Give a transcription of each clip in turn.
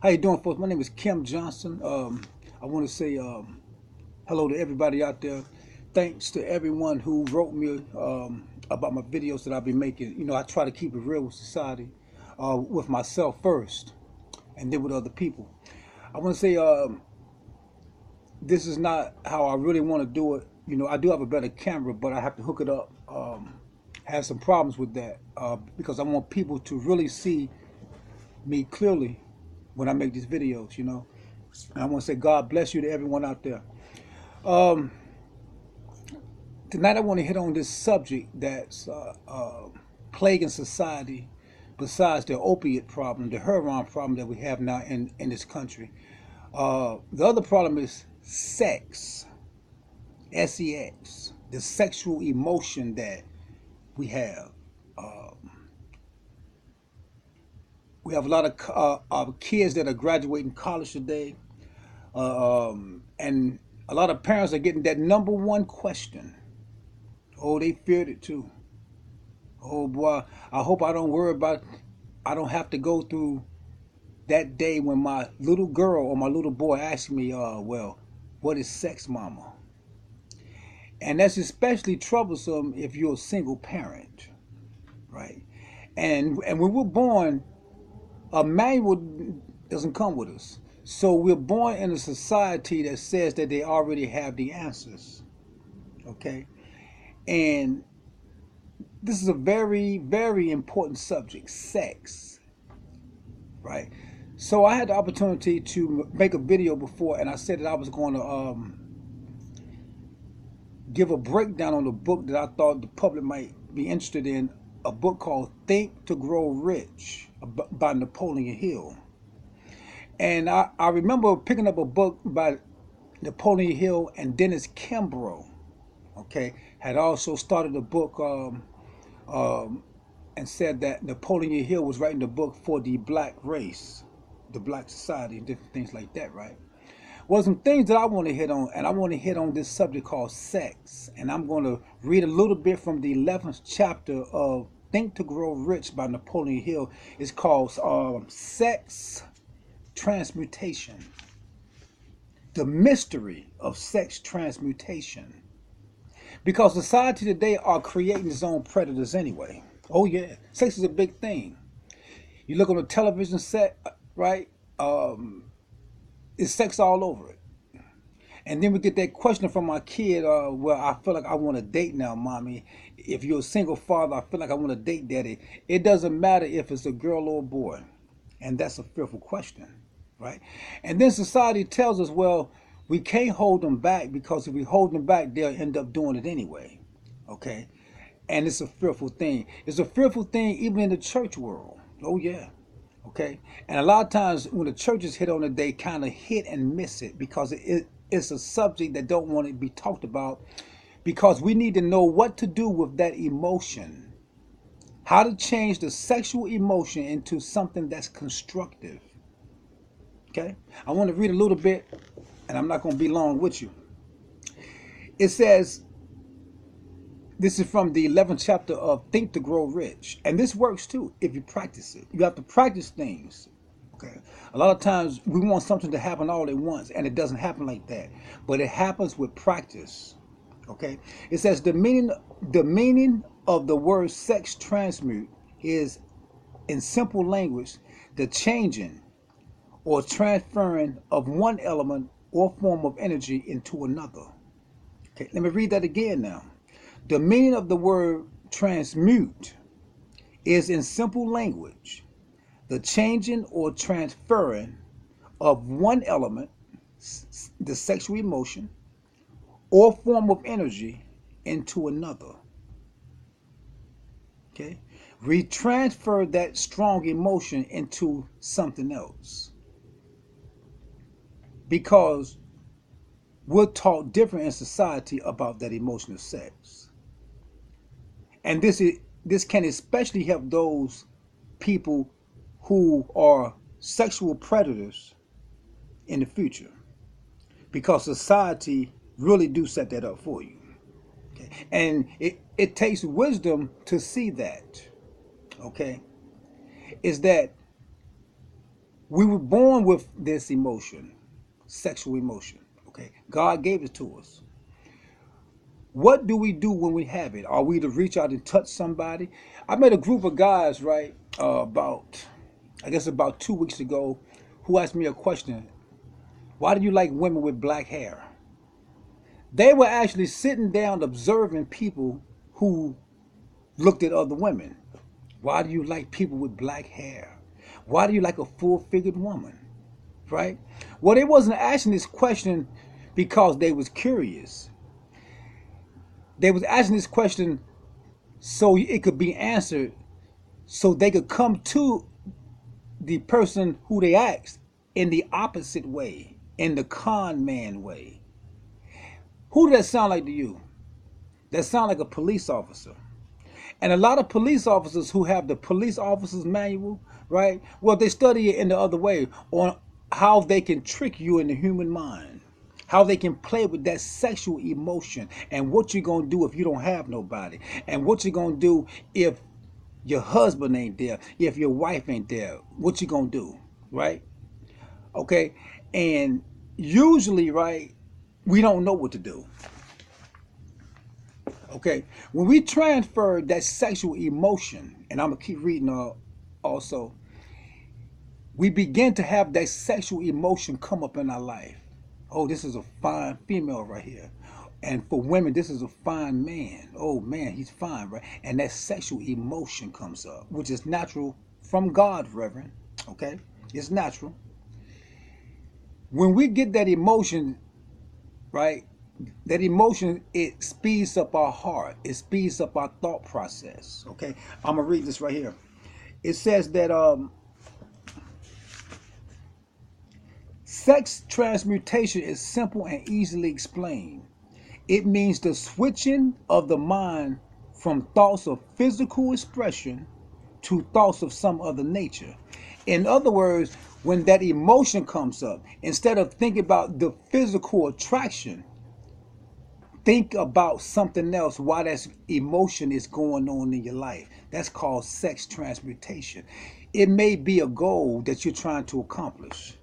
How you doing, folks? My name is Kim Johnson. I want to say hello to everybody out there. Thanks to everyone who wrote me about my videos that I'll be making. You know, I try to keep it real with society, with myself first, and then with other people. I want to say this is not how I really want to do it. You know, I do have a better camera, but I have to hook it up. Have some problems with that because I want people to really see me clearly when I make these videos. And I want to say God bless you to everyone out there. Um, Tonight I want to hit on this subject that's plaguing society besides the opiate problem, the heroin problem that we have now in this country. The other problem is sex, sex, the sexual emotion that we have. Uh, we have a lot of kids that are graduating college today, and a lot of parents are getting that number one question. Oh, they feared it too. Oh boy, I hope I don't worry about. I don't have to go through that day when my little girl or my little boy asks me, well, what is sex, mama? And that's especially troublesome if you're a single parent, right? And when we're born, a manual doesn't come with us. So we're born in a society that says that they already have the answers, okay? And this is a very, very important subject, sex, right? So I had the opportunity to make a video before, and I said that I was going to give a breakdown on a book that I thought the public might be interested in, a book called Think to Grow Rich by Napoleon Hill. And I remember picking up a book by Napoleon Hill and Dennis Kimbrough, okay, had also started a book um, and said that Napoleon Hill was writing the book for the black race, the black society, and different things like that, right? Well, some things that I want to hit on, and I want to hit on this subject called sex. And I'm going to read a little bit from the 11th chapter of Think to Grow Rich by Napoleon Hill. It's called Sex Transmutation. The mystery of sex transmutation. Because society today are creating its own predators anyway. Oh yeah, sex is a big thing. You look on a television set, right? It's sex all over it. And then we get that question from our kid, well, I feel like I want to date now, mommy. If you're a single father, I feel like I want to date daddy. It doesn't matter if it's a girl or a boy. And that's a fearful question, right? And then society tells us, well, we can't hold them back because if we hold them back, they'll end up doing it anyway, okay? And it's a fearful thing. It's a fearful thing even in the church world. Oh, yeah. Okay, and a lot of times when the churches hit on it, they kind of hit and miss it because it's a subject that don't want to be talked about because we need to know what to do with that emotion, how to change the sexual emotion into something that's constructive. Okay, I want to read a little bit, and I'm not going to be long with you. It says, this is from the 11th chapter of Think to Grow Rich. And this works too if you practice it. You have to practice things. Okay. A lot of times we want something to happen all at once, and it doesn't happen like that. But it happens with practice. Okay. It says the meaning of the word sex transmute is, in simple language, the changing or transferring of one element or form of energy into another. Okay, let me read that again now. The meaning of the word transmute is, in simple language, the changing or transferring of one element, the sexual emotion, or form of energy into another. Okay? We transfer that strong emotion into something else because we're taught different in society about that emotional sex. And this can especially help those people who are sexual predators in the future because society really do set that up for you. Okay? And it takes wisdom to see that. Okay? Is that We were born with this emotion, sexual emotion. Okay, God gave it to us. What do we do when we have it? Are we to reach out and touch somebody? I met a group of guys, right, I guess about 2 weeks ago, who asked me a question. Why do you like women with black hair? They were actually sitting down observing people who looked at other women. Why do you like people with black hair? Why do you like a full-figured woman? Right? Well, they wasn't asking this question because they was curious. They was asking this question so it could be answered, so they could come to the person who they asked in the opposite way, in the con man way. Who does that sound like to you? That sound like a police officer. And a lot of police officers who have the police officer's manual, right? Well, they study it in the other way on how they can trick you in the human mind, how they can play with that sexual emotion, and what you're going to do if you don't have nobody, and what you're going to do if your husband ain't there, if your wife ain't there, what you going to do, right? Okay? And usually, right, we don't know what to do. Okay, when we transfer that sexual emotion, and I'm gonna keep reading also, we begin to have that sexual emotion come up in our life. Oh, this is a fine female right here. And for women, this is a fine man. Oh man, he's fine, right? And that sexual emotion comes up, which is natural from God, Reverend. Okay, it's natural. When we get that emotion, right? That emotion, it speeds up our heart. It speeds up our thought process. Okay, I'm gonna read this right here. It says that sex transmutation is simple and easily explained. It means the switching of the mind from thoughts of physical expression to thoughts of some other nature. In other words, when that emotion comes up, instead of thinking about the physical attraction, think about something else while that emotion is going on in your life. That's called sex transmutation. It may be a goal that you're trying to accomplish.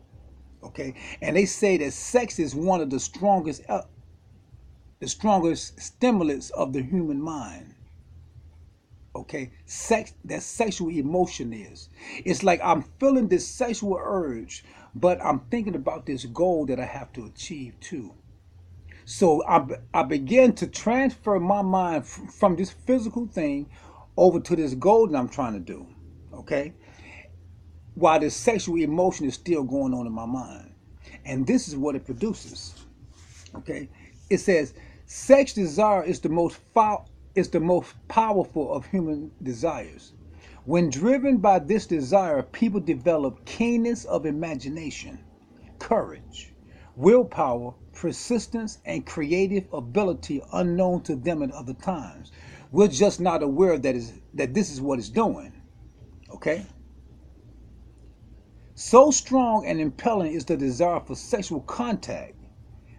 Okay, and they say that sex is one of the strongest stimulants of the human mind. Okay, sex, that sexual emotion is. It's like I'm feeling this sexual urge, but I'm thinking about this goal that I have to achieve too. So I began to transfer my mind from this physical thing over to this goal that I'm trying to do. Okay, while this sexual emotion is still going on in my mind, and this is what it produces. Okay, it says sex desire is the most powerful of human desires. When driven by this desire, people develop keenness of imagination, courage, willpower, persistence, and creative ability unknown to them at other times. We're just not aware that this is what it's doing. Okay? So strong and impelling is the desire for sexual contact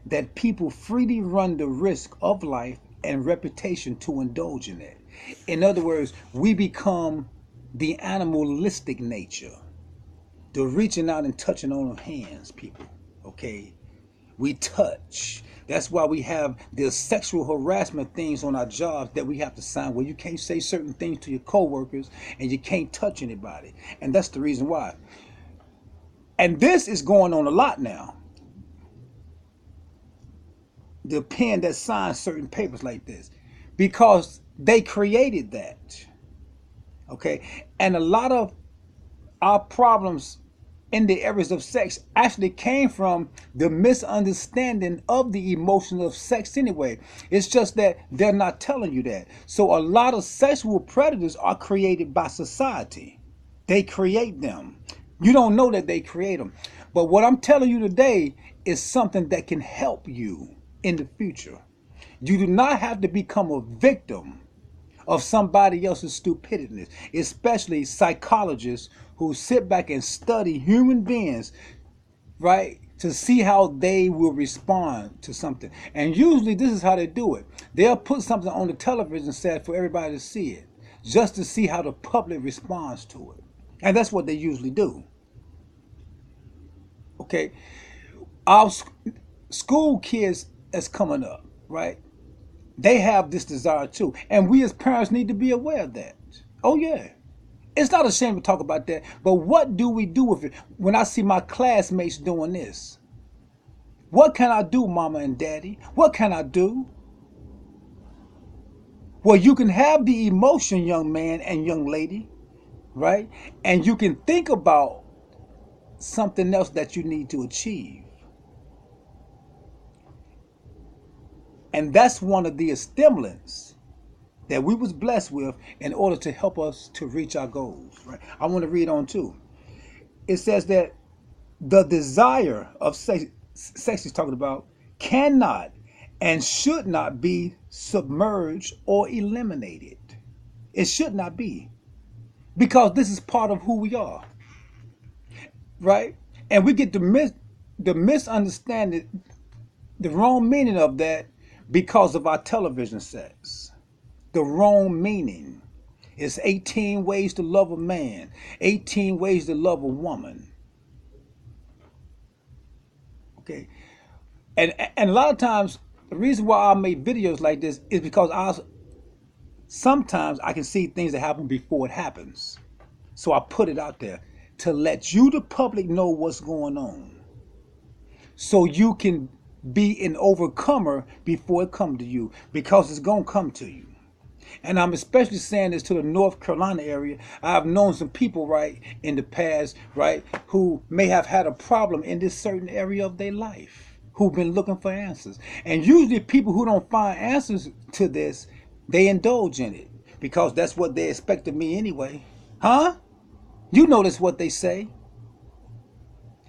that people freely run the risk of life and reputation to indulge in it. In other words, we become the animalistic nature, the reaching out and touching on hands, people. Okay? We touch. That's why we have the sexual harassment things on our jobs that we have to sign, where you can't say certain things to your coworkers and you can't touch anybody. And that's the reason why. And this is going on a lot now. The pen that signs certain papers like this, because they created that. Okay, and a lot of our problems in the areas of sex actually came from the misunderstanding of the emotion of sex anyway. It's just that they're not telling you that. So a lot of sexual predators are created by society. They create them. You don't know that they create them. But what I'm telling you today is something that can help you in the future. You do not have to become a victim of somebody else's stupidity, especially psychologists who sit back and study human beings, right, to see how they will respond to something. And usually this is how they do it. They'll put something on the television set for everybody to see it, just to see how the public responds to it. And that's what they usually do. Okay, our school kids that's coming up, right? They have this desire too, and we as parents need to be aware of that. Oh yeah, it's not a shame to talk about that. But what do we do with it? When I see my classmates doing this, what can I do, mama and daddy? What can I do? Well, you can have the emotion, young man and young lady, right? And you can think about something else that you need to achieve. And that's one of the stimulants that we was blessed with in order to help us to reach our goals, right? I want to read on too. It says that the desire of sex is talking about cannot and should not be submerged or eliminated. It should not be, because this is part of who we are, right? And we get the misunderstanding, the wrong meaning of that because of our television sets. The wrong meaning. It's 18 ways to love a man, 18 ways to love a woman. Okay. And a lot of times the reason why I make videos like this is because sometimes I can see things that happen before it happens. So I put it out there to let you, the public, know what's going on. So you can be an overcomer before it comes to you, because it's going to come to you. And I'm especially saying this to the North Carolina area. I've known some people, right, in the past, right, who may have had a problem in this certain area of their life, who've been looking for answers. And usually people who don't find answers to this, they indulge in it because that's what they expect of me anyway. Huh? You notice what they say.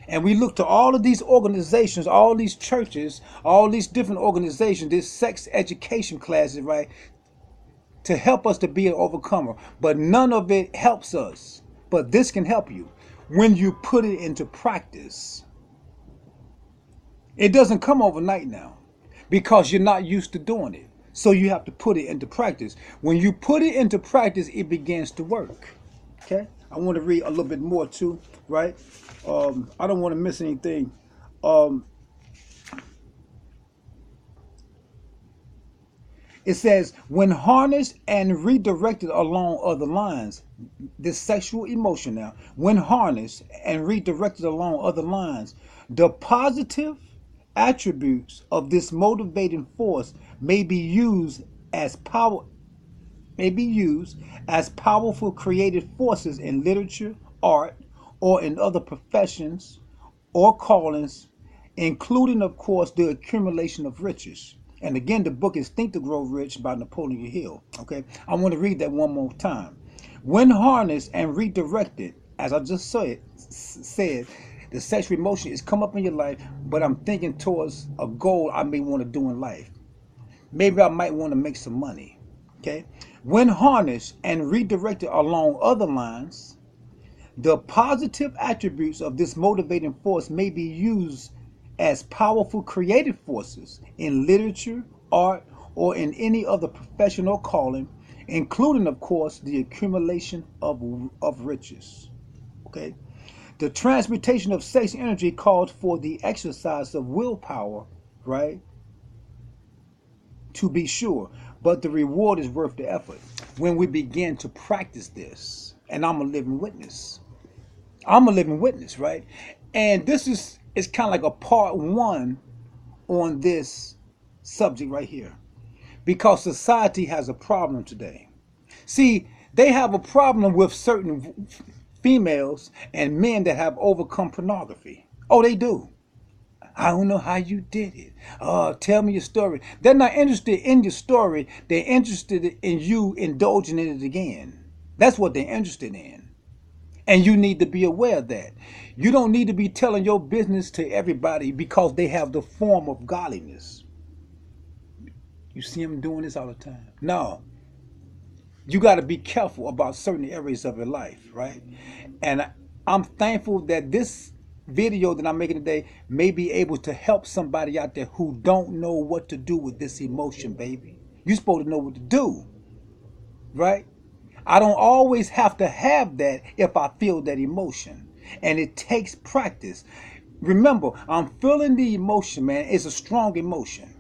And we look to all of these organizations, all these churches, all these different organizations, this sex education classes, right, to help us to be an overcomer. But none of it helps us. But this can help you when you put it into practice. It doesn't come overnight now because you're not used to doing it. So you have to put it into practice. When you put it into practice, it begins to work. Okay? I want to read a little bit more too, right? I don't want to miss anything. It says, when harnessed and redirected along other lines, this sexual emotion now, when harnessed and redirected along other lines, the positive attributes of this motivating force may be used as powerful creative forces in literature, art, or in other professions or callings, including, of course, the accumulation of riches. And again, the book is Think to Grow Rich by Napoleon Hill. Okay, I want to read that one more time. When harnessed and redirected, as I just said, the sexual emotion is come up in your life, but I'm thinking towards a goal I may want to do in life. Maybe I might want to make some money. Okay, when harnessed and redirected along other lines, the positive attributes of this motivating force may be used as powerful creative forces in literature, art, or in any other professional calling, including, of course, the accumulation of riches. Okay? The transmutation of sex energy calls for the exercise of willpower, right? To be sure, but the reward is worth the effort when we begin to practice this. And I'm a living witness. Right? And this is it's kind of like a part one on this subject right here. Because society has a problem today. See, they have a problem with certain females and men that have overcome pornography. Oh, they do. I don't know how you did it. Tell me your story. They're not interested in your story. They're interested in you indulging in it again. That's what they're interested in. And you need to be aware of that. You don't need to be telling your business to everybody because they have the form of godliness. You see them doing this all the time. No. You got to be careful about certain areas of your life, right? And I'm thankful that this video that I'm making today may be able to help somebody out there who don't know what to do with this emotion, baby. You're supposed to know what to do, right? I don't always have to have that if I feel that emotion. And it takes practice. remember, I'm feeling the emotion, man. It's a strong emotion.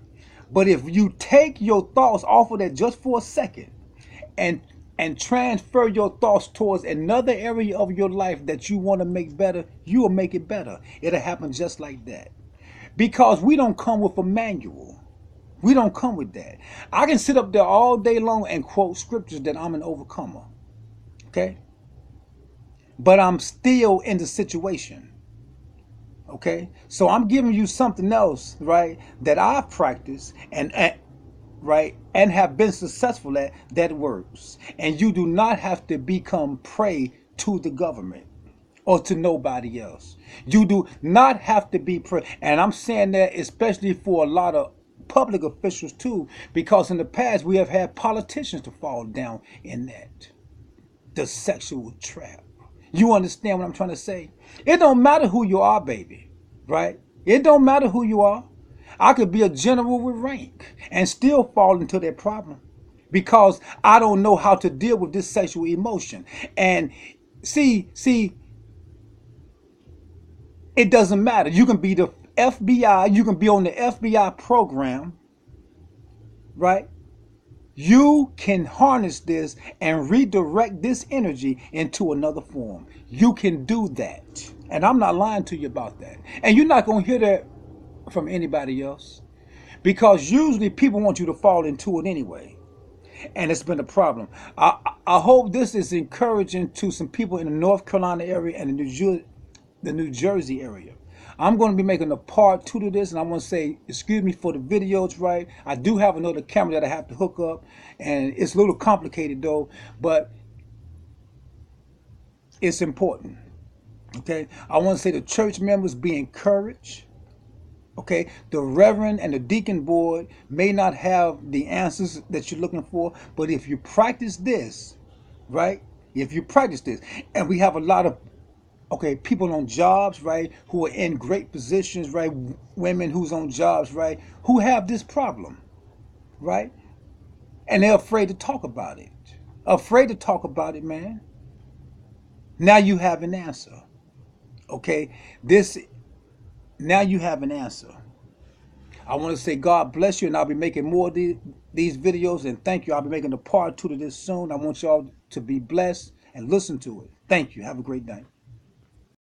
But if you take your thoughts off of that just for a second and transfer your thoughts towards another area of your life that you want to make better, you will make it better. It'll happen just like that. Because we don't come with a manual. We don't come with that. I can sit up there all day long and quote scriptures that I'm an overcomer. Okay? But I'm still in the situation. Okay? So I'm giving you something else, right, that I've practiced and right, and have been successful at that works. And you do not have to become prey to the government or to nobody else. You do not have to be prey. And I'm saying that especially for a lot of public officials too, because in the past we have had politicians to fall down in that. The sexual trap. You understand what I'm trying to say? It don't matter who you are, baby, right? It don't matter who you are. I could be a general with rank and still fall into that problem because I don't know how to deal with this sexual emotion. And see, it doesn't matter. You can be the FBI, you can be on the FBI program, right? You can harness this and redirect this energy into another form. You can do that. And I'm not lying to you about that. And you're not going to hear that from anybody else because usually people want you to fall into it anyway. And it's been a problem. I hope this is encouraging to some people in the North Carolina area and the New Jersey area. I'm going to be making a part two to this, and I want to say, excuse me for the videos, right? I do have another camera that I have to hook up, and it's a little complicated though, but it's important, okay? I want to say the church members be encouraged, okay? The reverend and the deacon board may not have the answers that you're looking for, but if you practice this, right? If you practice this, and we have a lot of people on jobs, right, who are in great positions, right, women who's on jobs, right, who have this problem, right, and they're afraid to talk about it. Afraid to talk about it, man. Now you have an answer, okay? This, now you have an answer. I want to say God bless you, and I'll be making more of these videos, and thank you. I'll be making a part two to this soon. I want y'all to be blessed and listen to it. Thank you. Have a great night.